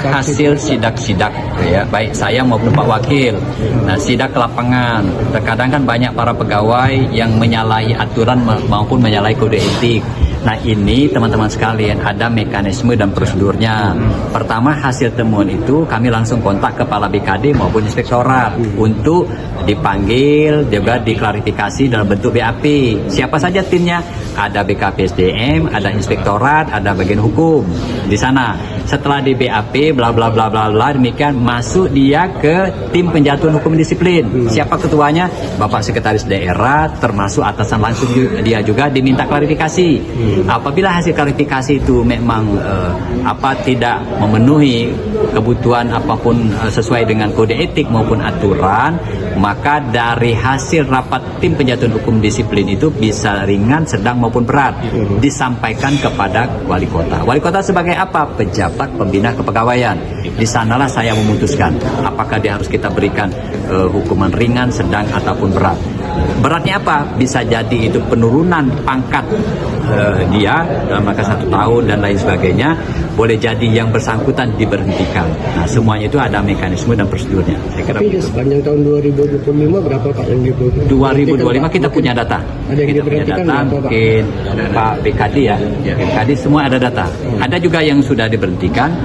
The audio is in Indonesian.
hasil sidak-sidak ya, baik saya maupun Pak Wakil. Nah, sidak ke lapangan, terkadang kan banyak para pegawai yang menyalahi aturan maupun menyalahi kode etik. Nah, ini teman-teman sekalian ada mekanisme dan prosedurnya. Pertama, hasil temuan itu kami langsung kontak kepala BKD maupun inspektorat untuk dipanggil, juga diklarifikasi dalam bentuk BAP. Siapa saja timnya? Ada BKP SDM, ada inspektorat, ada bagian hukum di sana. Setelah di BAP bla bla bla bla bla, demikian masuk dia ke tim penjatuhan hukum disiplin. Siapa ketuanya? Bapak Sekretaris Daerah, termasuk atasan langsung dia juga diminta klarifikasi. Apabila hasil klarifikasi itu memang tidak memenuhi kebutuhan apapun sesuai dengan kode etik maupun aturan, maka dari hasil rapat tim penjatuhan hukum disiplin itu bisa ringan, sedang maupun berat disampaikan kepada wali kota. Wali kota sebagai apa? Pejabat pembina kepegawaian. Di sanalah saya memutuskan apakah dia harus kita berikan hukuman ringan, sedang ataupun berat. Beratnya apa? Bisa jadi itu penurunan pangkat dia dalam rangka 1 tahun dan lain sebagainya. Boleh jadi yang bersangkutan diberhentikan. Nah, semuanya itu ada mekanisme dan prosedurnya. Saya kira tapi sepanjang tahun 2025 berapa Pak yang diberhentikan? 2025 kita punya data. Ada yang Kita punya diberhentikan data, berapa, Pak? mungkin Pak BKD ya. BKD semua ada data. Ada juga yang sudah diberhentikan.